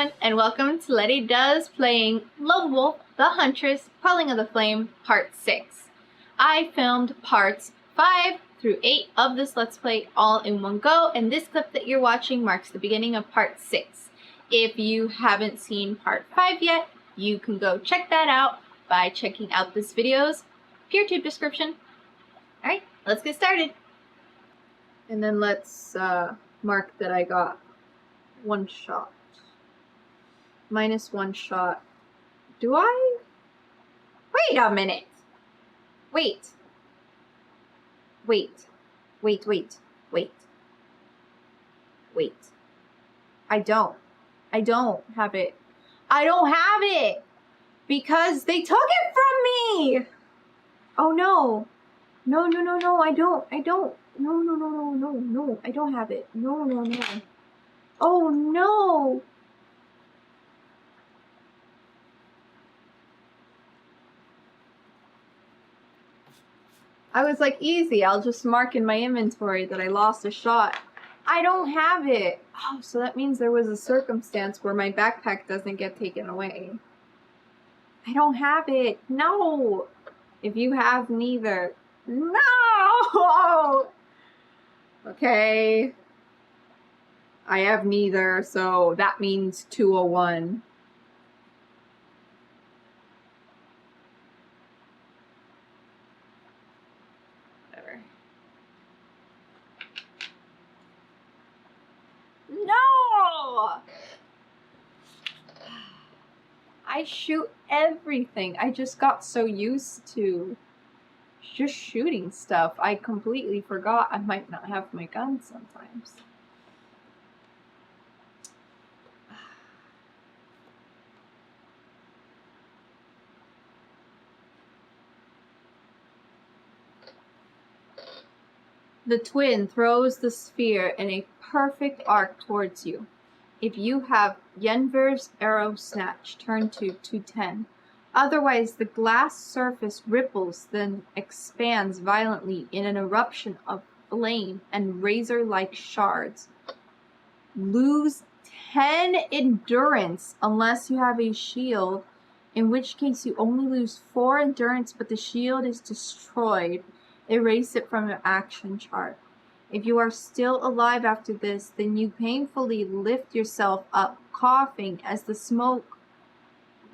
everyone, and welcome to Lety Does playing Lone Wolf, the Huntress, Quelling of the Flame, Part 6. I filmed parts 5 through 8 of this Let's Play all in one go, and this clip that you're watching marks the beginning of Part 6. If you haven't seen Part 5 yet, you can go check that out by checking out this video's PeerTube description. Alright, let's get started. And then let's mark that I got one shot. Minus one shot. Do I? Wait a minute. Wait. Wait. Wait, wait, wait. Wait. I don't have it. I don't have it! Because they took it from me! Oh no. No, no, no, no, I don't. No, no, no, no, no, no, I don't have it. No, no, no. Oh no! I was like, easy, I'll just mark in my inventory that I lost a shot. I don't have it. Oh, so that means there was a circumstance where my backpack doesn't get taken away. I don't have it. No. If you have neither. No. Okay. I have neither, so that means 201. No! I shoot everything. I just got so used to just shooting stuff. I completely forgot I might not have my gun sometimes. The twin throws the sphere in a perfect arc towards you. If you have Yenver's arrow snatch, turn to 210. Otherwise, the glass surface ripples, then expands violently in an eruption of flame and razor-like shards. Lose 10 endurance unless you have a shield, in which case you only lose 4 endurance, but the shield is destroyed. Erase it from your action chart. If you are still alive after this, then you painfully lift yourself up, coughing as the smoke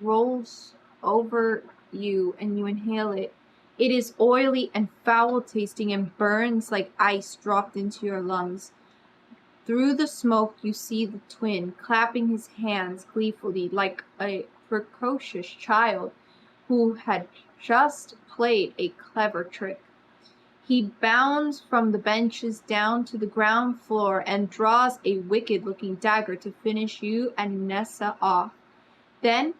rolls over you and you inhale it. It is oily and foul-tasting and burns like ice dropped into your lungs. Through the smoke, you see the twin clapping his hands gleefully like a precocious child who had just played a clever trick. He bounds from the benches down to the ground floor and draws a wicked-looking dagger to finish you and Nessa off. Then,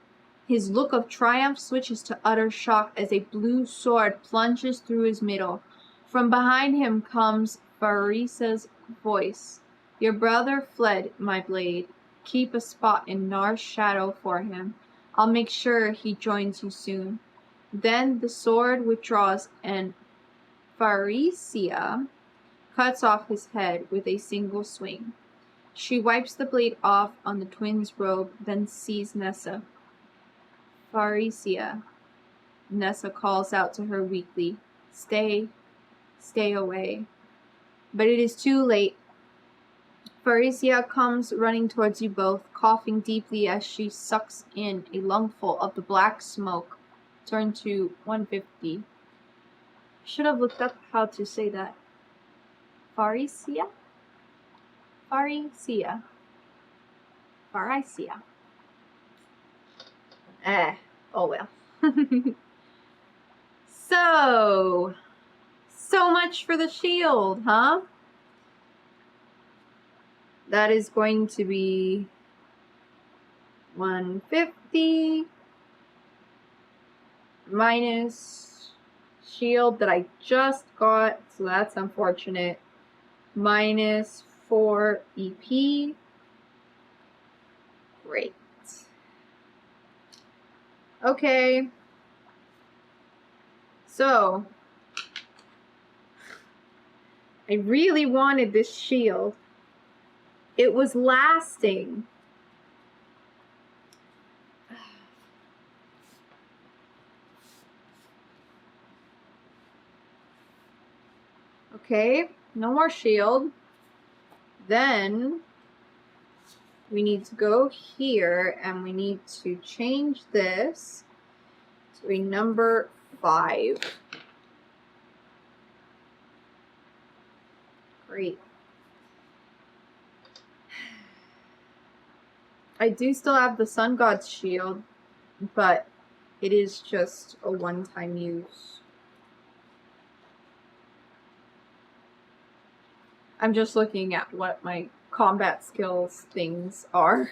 his look of triumph switches to utter shock as a blue sword plunges through his middle. From behind him comes Farisa's voice. Your brother fled, my blade. Keep a spot in Nar's shadow for him. I'll make sure he joins you soon. Then the sword withdraws and Farisia cuts off his head with a single swing. She wipes the blade off on the twin's robe, then sees Nessa. Farisia. Nessa calls out to her weakly, stay away. But it is too late. Farisia comes running towards you both, coughing deeply as she sucks in a lungful of the black smoke. Turn to 150. Should have looked up how to say that. Farisia? Farisia. Farisia. Oh well. So much for the shield, huh? That is going to be 150 minus shield that I just got, so that's unfortunate. Minus 4 EP. Great. Okay. So, I really wanted this shield. It was lasting. Okay, no more shield. Then we need to go here and we need to change this to a number 5. Great. I do still have the Sun God's shield, but it is just a one-time use. I'm just looking at what my combat skills things are.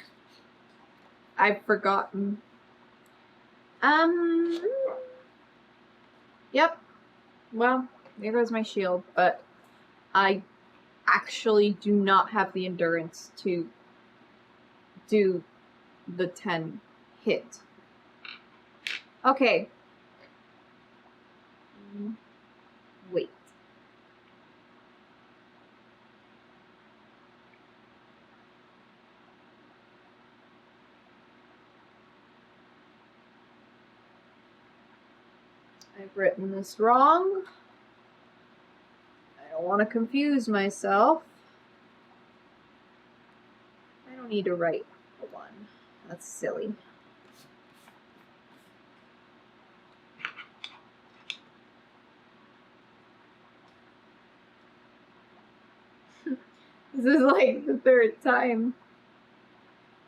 I've forgotten. Yep. Well, there goes my shield, but I actually do not have the endurance to do the 10 hit. Okay. Wait. I've written this wrong. I don't want to confuse myself. I don't need to write a 1. That's silly. This is like the 3rd time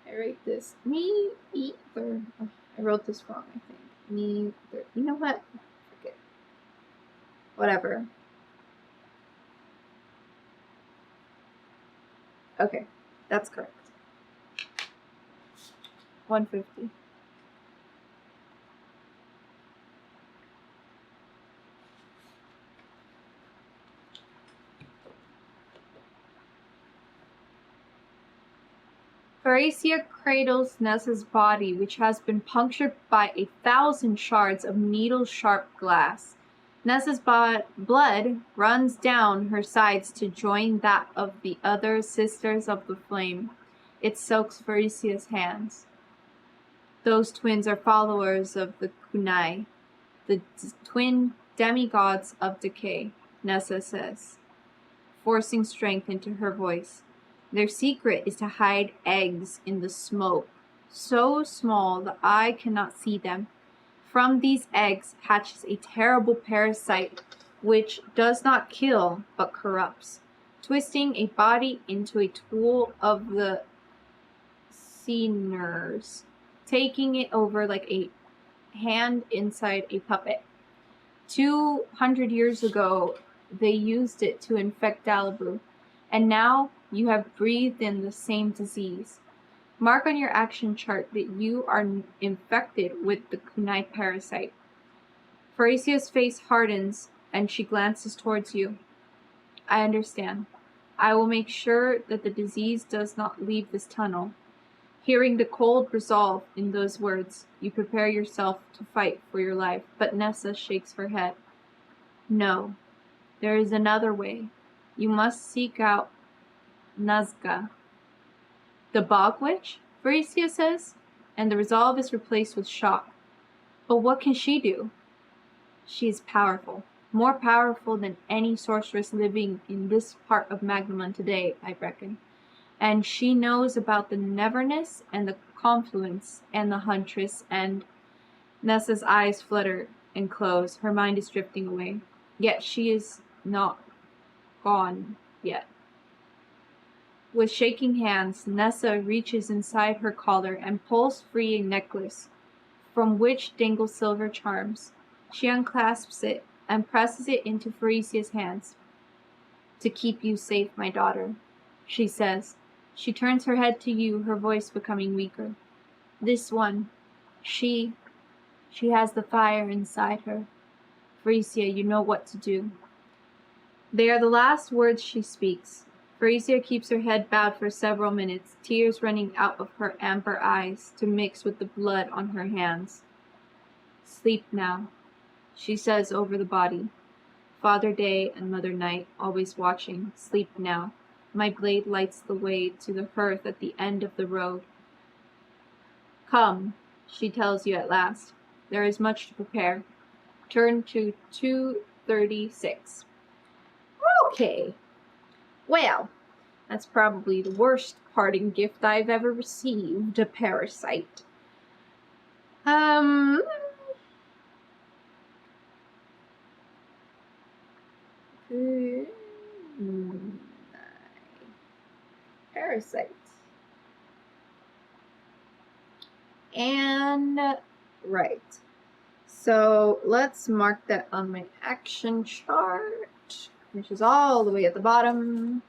I write this. Me, ether. Oh, I wrote this wrong, I think. Me, ether. You know what? Okay. Whatever. Okay, that's correct. 150. Faracia cradles Nessa's body, which has been punctured by 1,000 shards of needle-sharp glass. Nessa's blood runs down her sides to join that of the other Sisters of the Flame. It soaks Faracia's hands. Those twins are followers of the Kunai, the twin demigods of decay, Nessa says, forcing strength into her voice. Their secret is to hide eggs in the smoke, so small the eye cannot see them. From these eggs hatches a terrible parasite which does not kill but corrupts, twisting a body into a tool of the sinners, taking it over like a hand inside a puppet. 200 years ago, they used it to infect Dalibu, and now you have breathed in the same disease. Mark on your action chart that you are infected with the Kunai parasite. Faracia's face hardens, and she glances towards you. I understand. I will make sure that the disease does not leave this tunnel. Hearing the cold resolve in those words, you prepare yourself to fight for your life, but Nessa shakes her head. No, there is another way. You must seek out Nazca. The Bog Witch? Faracia says, and the resolve is replaced with shock. But what can she do? She is powerful. More powerful than any sorceress living in this part of Magnamon today, I reckon. And she knows about the Neverness and the Confluence and the Huntress, and Nessa's eyes flutter and close. Her mind is drifting away. Yet she is not gone yet. With shaking hands, Nessa reaches inside her collar and pulls free a necklace, from which dangle silver charms. She unclasps it and presses it into Faracia's hands. To keep you safe, my daughter, she says. She turns her head to you, her voice becoming weaker. This one, she has the fire inside her. Faracia, you know what to do. They are the last words she speaks. Faracia keeps her head bowed for several minutes, tears running out of her amber eyes to mix with the blood on her hands. Sleep now, she says over the body. Father Day and Mother Night, always watching, sleep now. My blade lights the way to the hearth at the end of the road. Come, she tells you at last. There is much to prepare. Turn to 236. Okay. Well, that's probably the worst parting gift I've ever received, a parasite. Parasite. And right. So let's mark that on my action chart, which is all the way at the bottom.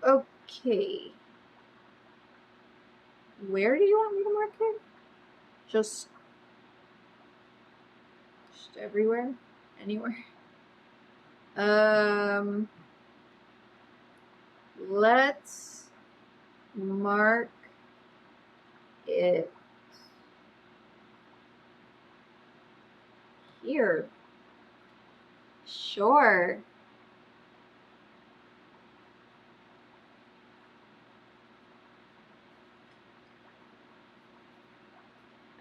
Okay. Where do you want me to mark it? Just everywhere? Anywhere? Let's mark it here. Sure.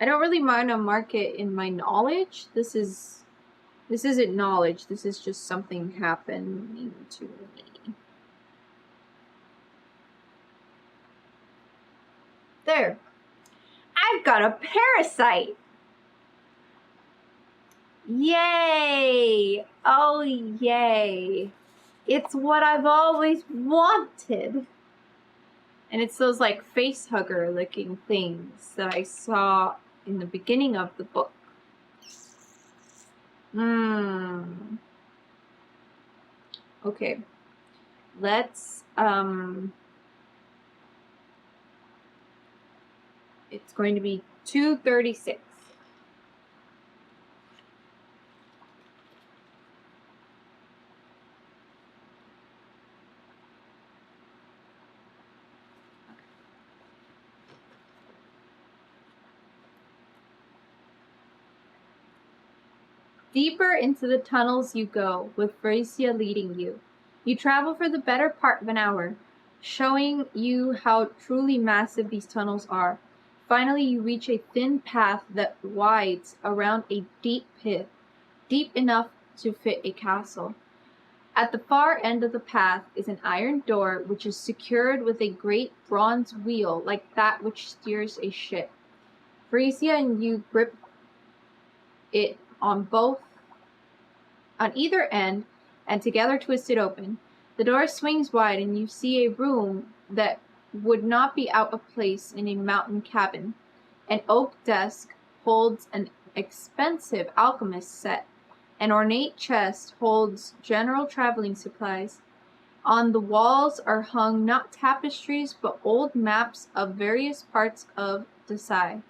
I don't really want to mark it in my knowledge. This isn't knowledge. This is just something happening to me. There. I've got a parasite. Yay! Oh, yay. It's what I've always wanted. And it's those like face hugger looking things that I saw in the beginning of the book. Okay. Let's it's going to be 236. Deeper into the tunnels you go, with Vracia leading you. You travel for the better part of an hour, showing you how truly massive these tunnels are. Finally, you reach a thin path that wides around a deep pit, deep enough to fit a castle. At the far end of the path is an iron door which is secured with a great bronze wheel like that which steers a ship. Vracia and you grip it on either end and together twist it open. The door swings wide and you see a room that would not be out of place in a mountain cabin. An oak desk holds an expensive alchemist set. An ornate chest holds general traveling supplies. On the walls are hung not tapestries but old maps of various parts of Desai.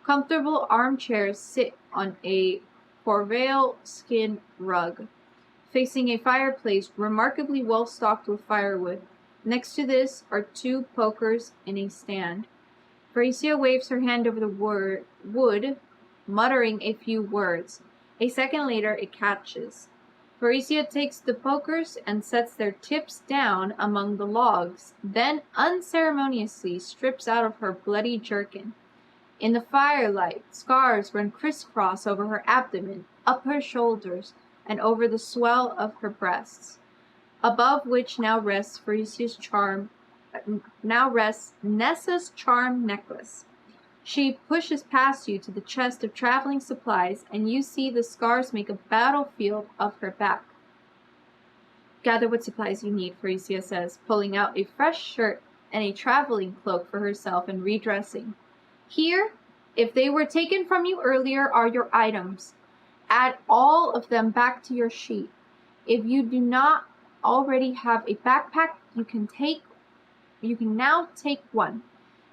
Comfortable armchairs sit on a Corvale skin rug, facing a fireplace remarkably well stocked with firewood. Next to this are 2 pokers in a stand. Vracia waves her hand over the wood, muttering a few words. A second later, it catches. Vracia takes the pokers and sets their tips down among the logs, then unceremoniously strips out of her bloody jerkin. In the firelight, scars run crisscross over her abdomen, up her shoulders, and over the swell of her breasts, above which now rests Nessa's charm necklace. She pushes past you to the chest of traveling supplies, and you see the scars make a battlefield of her back. Gather what supplies you need, Vracia says, pulling out a fresh shirt and a traveling cloak for herself and redressing. Here, if they were taken from you earlier, are your items. Add all of them back to your sheet. If you do not already have a backpack, you can now take one.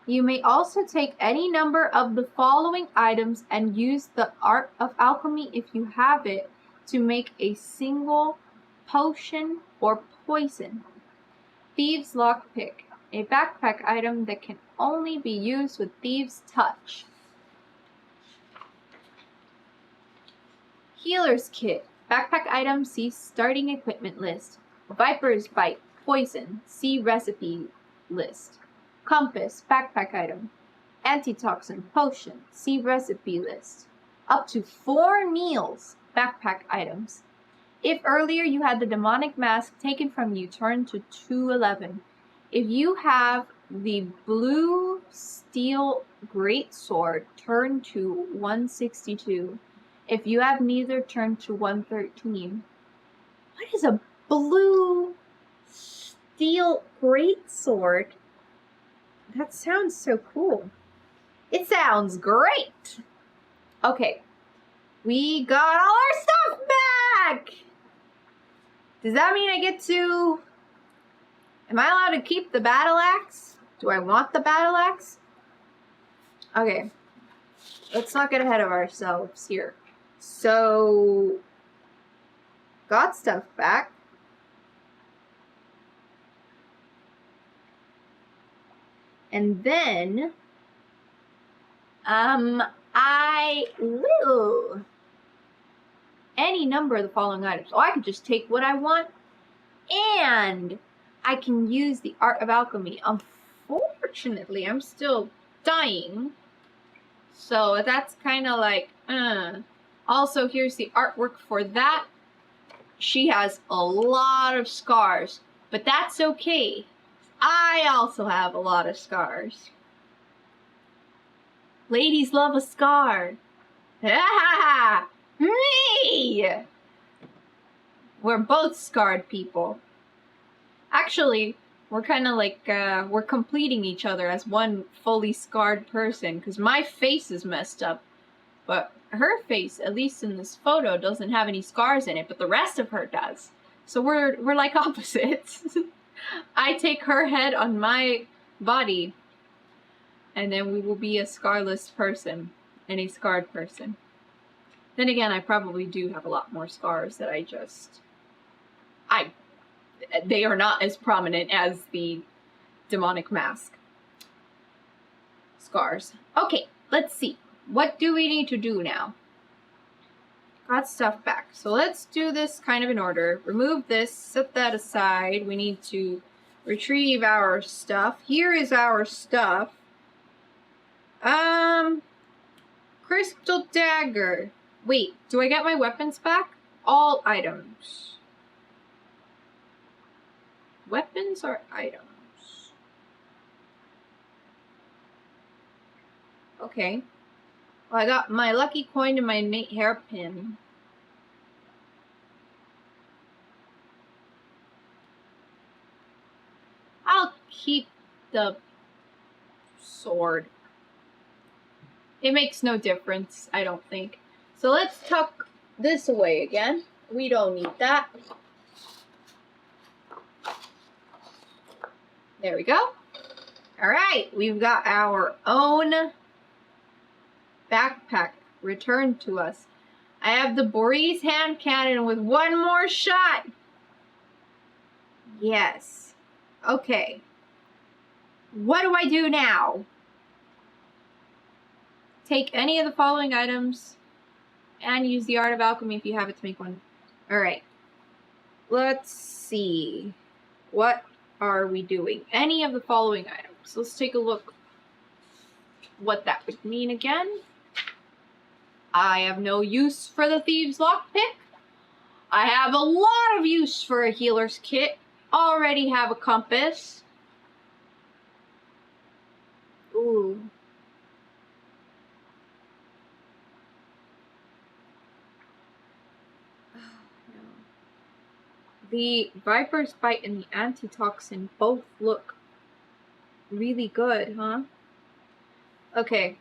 You may also take any number of the following items and use the art of alchemy, if you have it, to make a single potion or poison. Thieves' lockpick, a backpack item that can only be used with thieves' touch. Healer's kit, backpack item, see starting equipment list. Viper's bite, poison, see recipe list. Compass, backpack item. Antitoxin, potion, see recipe list. Up to 4 meals, backpack items. If earlier you had the demonic mask taken from you, turn to 211. If you have the blue steel greatsword, turn to 162. If you have neither, turn to 113. What is a blue steel greatsword? That sounds so cool. It sounds great. Okay. We got all our stuff back! Does that mean I get to... Am I allowed to keep the battle axe? Do I want the battle axe? Okay. Let's not get ahead of ourselves here. So... Got stuff back. And then... I will... any number of the following items. So I can just take what I want, and I can use the Art of Alchemy. Unfortunately, I'm still dying, so that's kind of like, Also, here's the artwork for that. She has a lot of scars, but that's okay. I also have a lot of scars. Ladies love a scar. Ha! Me! We're both scarred people. Actually, we're kind of like, we're completing each other as one fully scarred person, because my face is messed up, but her face, at least in this photo, doesn't have any scars in it, but the rest of her does. So we're like opposites. I take her head on my body, and then we will be a scarless person and a scarred person. Then again, I probably do have a lot more scars that they are not as prominent as the demonic mask scars. Okay, let's see. What do we need to do now? Got stuff back. So let's do this kind of in order. Remove this, set that aside. We need to retrieve our stuff. Here is our stuff. Crystal dagger. Wait, do I get my weapons back? All items. Weapons or items? Okay. Well, I got my lucky coin and my innate hairpin. I'll keep the sword. It makes no difference, I don't think. So let's tuck this away again. We don't need that. There we go. Alright, we've got our own backpack returned to us. I have the Boris hand cannon with one more shot. Yes. Okay. What do I do now? Take any of the following items and use the Art of Alchemy if you have it to make one. Alright. Let's see. What are we doing? Any of the following items. Let's take a look what that would mean again. I have no use for the Thieves' Lockpick. I have a lot of use for a healer's kit. Already have a compass. Ooh. The Viper's Bite and the Antitoxin both look really good, huh? Okay.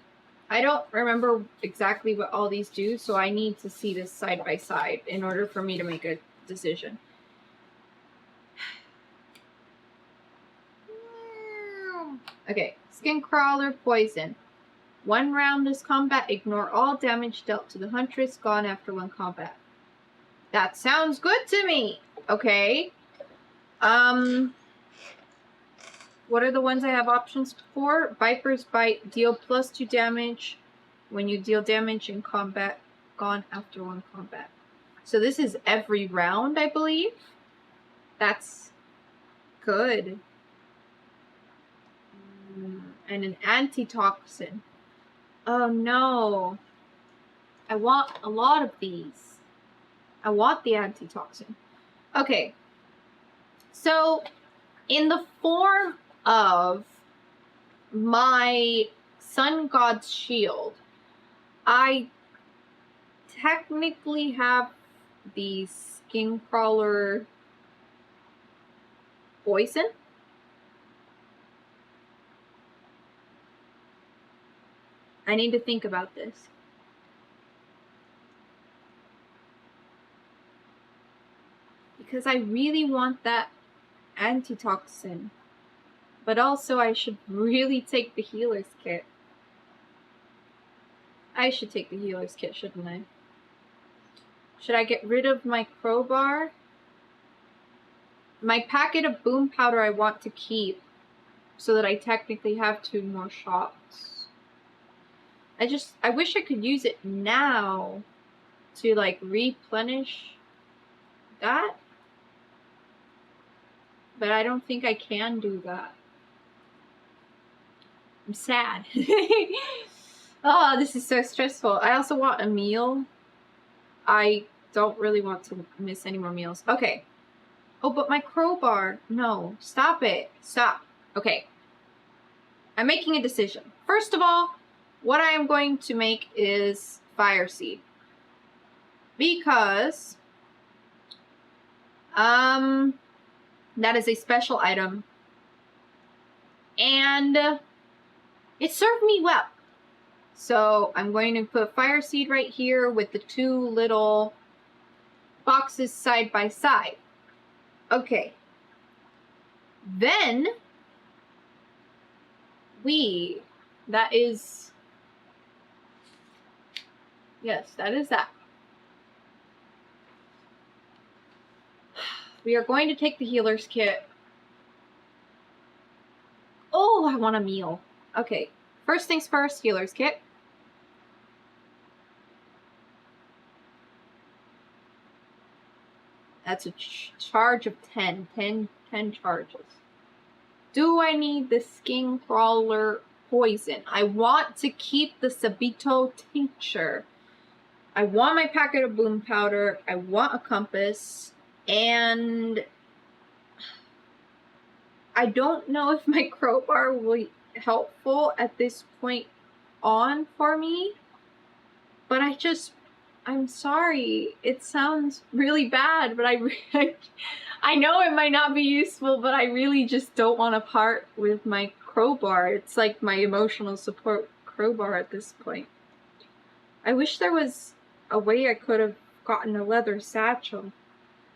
I don't remember exactly what all these do, so I need to see this side by side in order for me to make a decision. Okay. Skin Crawler Poison. 1 round this combat. Ignore all damage dealt to the Huntress. Gone after 1 combat. That sounds good to me! Okay. What are the ones I have options for? Viper's Bite. Deal +2 damage when you deal damage in combat. Gone after 1 combat. So this is every round, I believe? That's good. And an antitoxin. Oh no. I want a lot of these. I want the antitoxin. Okay. So, in the form of my sun god's shield, I technically have the skin crawler poison. I need to think about this. Because I really want that antitoxin. But also I should really take the healer's kit. I should take the healer's kit, shouldn't I? Should I get rid of my crowbar? My packet of boom powder I want to keep so that I technically have 2 more shots. I wish I could use it now to like replenish that. But I don't think I can do that. I'm sad. Oh, this is so stressful. I also want a meal. I don't really want to miss any more meals. Okay. Oh, but my crowbar. No. Stop it. Stop. Okay. I'm making a decision. First of all, what I am going to make is fire seed. Because that is a special item. And it served me well. So I'm going to put fire seed right here with the 2 little boxes side by side. Okay. Then that is that. We are going to take the healer's kit. Oh, I want a meal. Okay. First things first, healer's kit. That's a charge of 10. 10 charges. Do I need the skin crawler poison? I want to keep the Sabito tincture. I want my packet of boom powder. I want a compass. And I don't know if my crowbar will be helpful at this point on for me. But I'm sorry. It sounds really bad, but I know it might not be useful, but I really just don't want to part with my crowbar. It's like my emotional support crowbar at this point. I wish there was a way I could have gotten a leather satchel.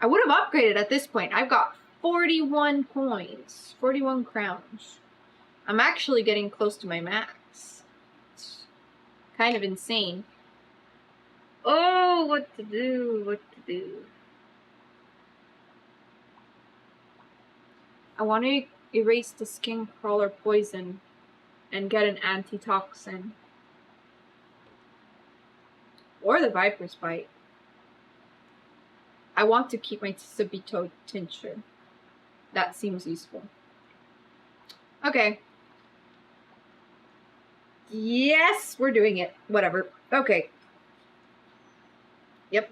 I would have upgraded at this point. I've got 41 coins, 41 crowns. I'm actually getting close to my max. It's kind of insane. Oh, what to do, I want to erase the skin crawler poison and get an antitoxin. Or the viper's bite. I want to keep my Sabito tincture. That seems useful. Okay. Yes, we're doing it. Whatever. Okay. Yep.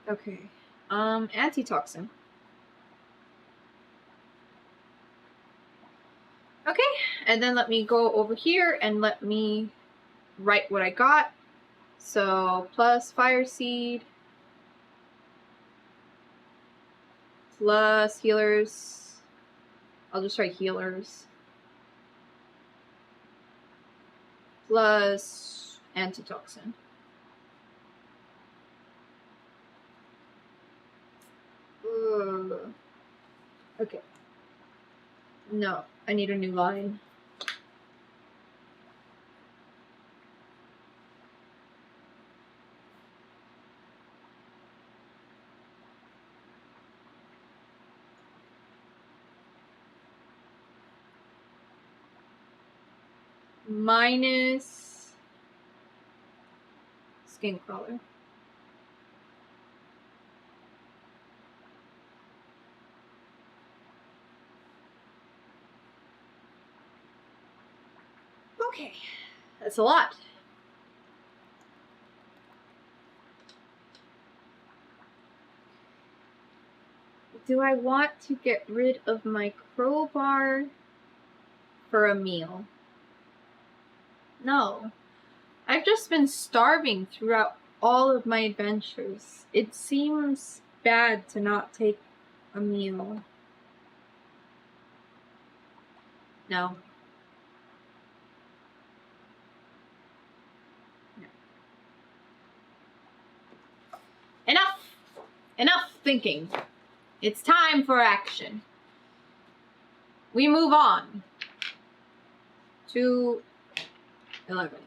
Okay. Antitoxin. Okay, and then let me go over here and let me write what I got. So, plus fire seed, plus healers. I'll just write healers. Plus antitoxin. Okay. No, I need a new line. Minus skin crawler. Okay, that's a lot. Do I want to get rid of my crowbar for a meal? No. I've just been starving throughout all of my adventures. It seems bad to not take a meal. No. Enough! Enough thinking. It's time for action. We move on to 11.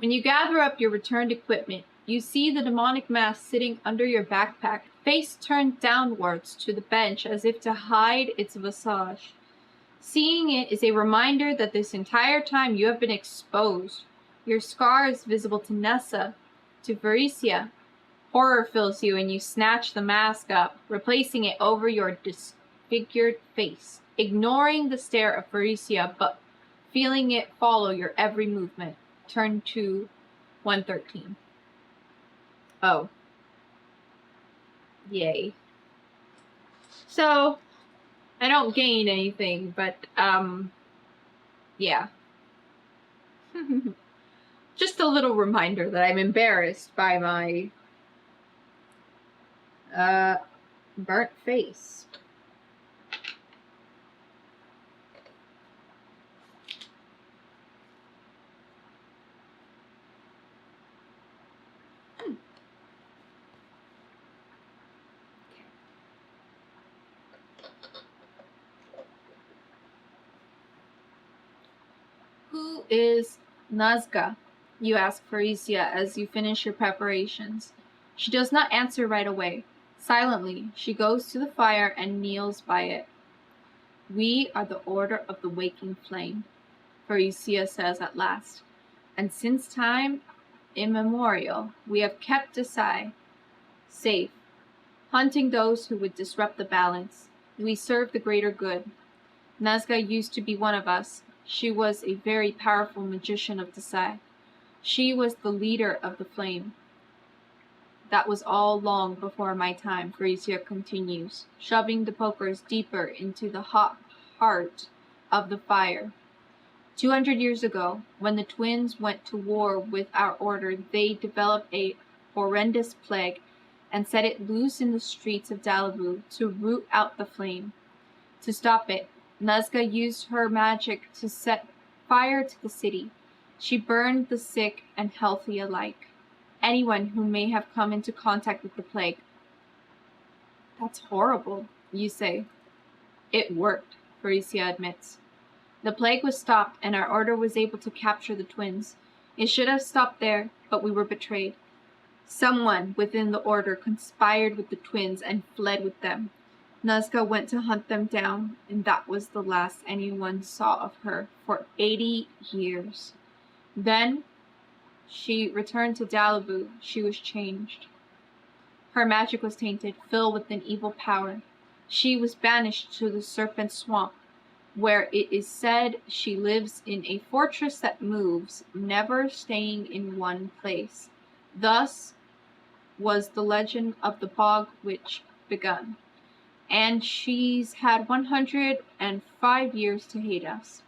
When you gather up your returned equipment, you see the demonic mask sitting under your backpack, face turned downwards to the bench as if to hide its visage. Seeing it is a reminder that this entire time you have been exposed. Your scar is visible to Nessa, to Vericia. Horror fills you and you snatch the mask up, replacing it over your disfigured face, ignoring the stare of Vericia but feeling it follow your every movement. Turn to 113. Oh. Yay. So, I don't gain anything, but, yeah. Just a little reminder that I'm embarrassed by my, burnt face. Who is Nazca? You ask Faricia as you finish your preparations. She does not answer right away. Silently, she goes to the fire and kneels by it. We are the Order of the Waking Flame, Faricia says at last, and since time immemorial, we have kept Desai safe, hunting those who would disrupt the balance. We serve the greater good. Nazca used to be one of us. She was a very powerful magician of Desai. She was the leader of the flame. That was all long before my time, Faricia continues, shoving the pokers deeper into the hot heart of the fire. 200 years ago, when the twins went to war with our order, they developed a horrendous plague and set it loose in the streets of Dalibu to root out the flame. To stop it, Nazca used her magic to set fire to the city. She burned the sick and healthy alike, anyone who may have come into contact with the plague. That's horrible, you say. It worked, Faricia admits. The plague was stopped and our order was able to capture the twins. It should have stopped there, but we were betrayed. Someone within the order conspired with the twins and fled with them. Nazca went to hunt them down, and that was the last anyone saw of her for 80 years. Then she returned to Dalibu. She was changed. Her magic was tainted, filled with an evil power. She was banished to the Serpent Swamp, where it is said she lives in a fortress that moves, never staying in one place. Thus was the legend of the Bog Witch begun. And she's had 105 years to hate us.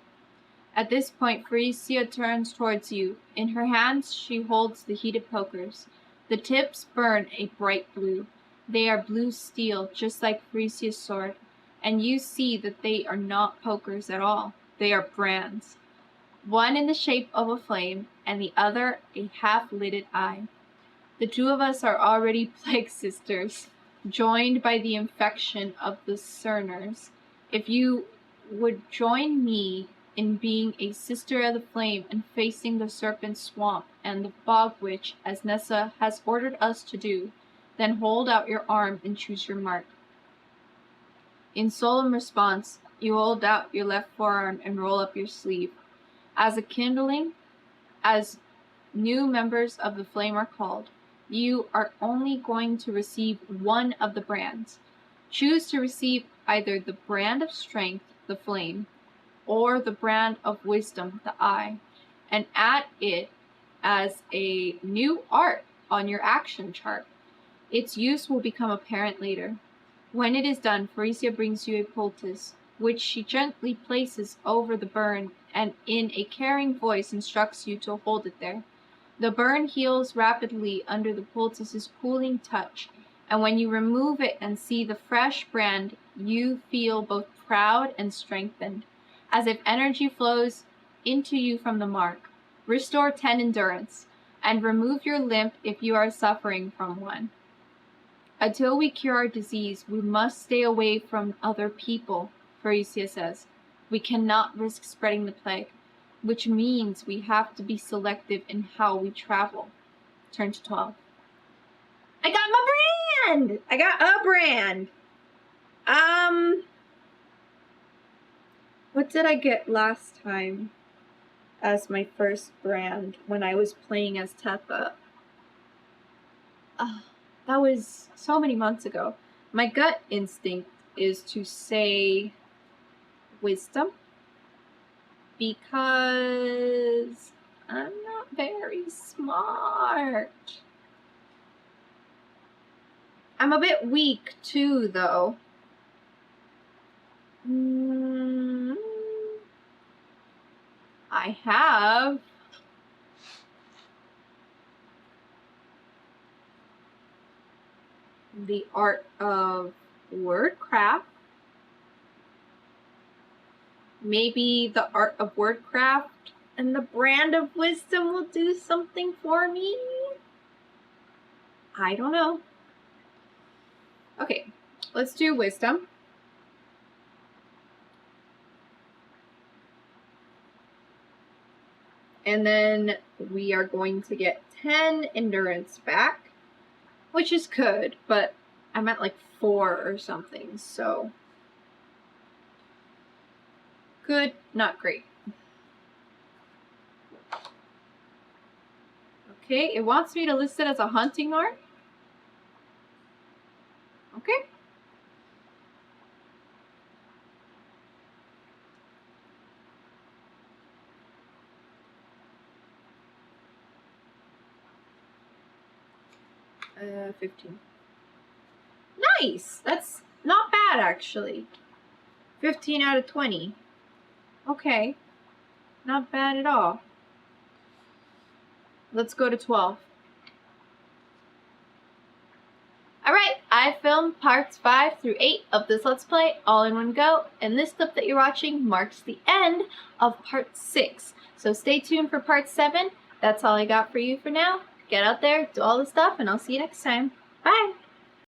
At this point, Faricia turns towards you. In her hands, she holds the heated pokers. The tips burn a bright blue. They are blue steel, just like Faricia's sword. And you see that they are not pokers at all. They are brands. One in the shape of a flame, and the other a half-lidded eye. The two of us are already plague sisters, joined by the infection of the Cerners. If you would join me in being a sister of the flame and facing the Serpent Swamp and the Bog Witch, as Nessa has ordered us to do, then hold out your arm and choose your mark. In solemn response, you hold out your left forearm and roll up your sleeve. As a kindling, as new members of the flame are called, you are only going to receive one of the brands. Choose to receive either the brand of strength, the flame, or the brand of wisdom, the I, and add it as a new art on your action chart. Its use will become apparent later. When it is done, Faricia brings you a poultice, which she gently places over the burn and in a caring voice instructs you to hold it there. The burn heals rapidly under the poultice's cooling touch, and when you remove it and see the fresh brand, you feel both proud and strengthened, as if energy flows into you from the mark. Restore 10 endurance, and remove your limp if you are suffering from one. Until we cure our disease, we must stay away from other people, Faricia says. We cannot risk spreading the plague, which means we have to be selective in how we travel. Turn to 12. I got my brand! I got a brand! What did I get last time as my first brand when I was playing as Tetha? That was so many months ago. My gut instinct is to say wisdom, because I'm not very smart. I'm a bit weak too, though. I have the art of wordcraft. Maybe the art of wordcraft and the brand of wisdom will do something for me. I don't know. Okay, let's do wisdom. And then we are going to get 10 endurance back, which is good, but I'm at like 4 or something, so good, not great. Okay, it wants me to list it as a hunting art. Okay. Uh, 15. Nice! That's not bad, actually. 15 out of 20. Okay. Not bad at all. Let's go to 12. Alright, I filmed parts 5 through 8 of this Let's Play all in one go, and this clip that you're watching marks the end of part 6. So stay tuned for part 7. That's all I got for you for now. Get out there, do all the stuff, and I'll see you next time. Bye!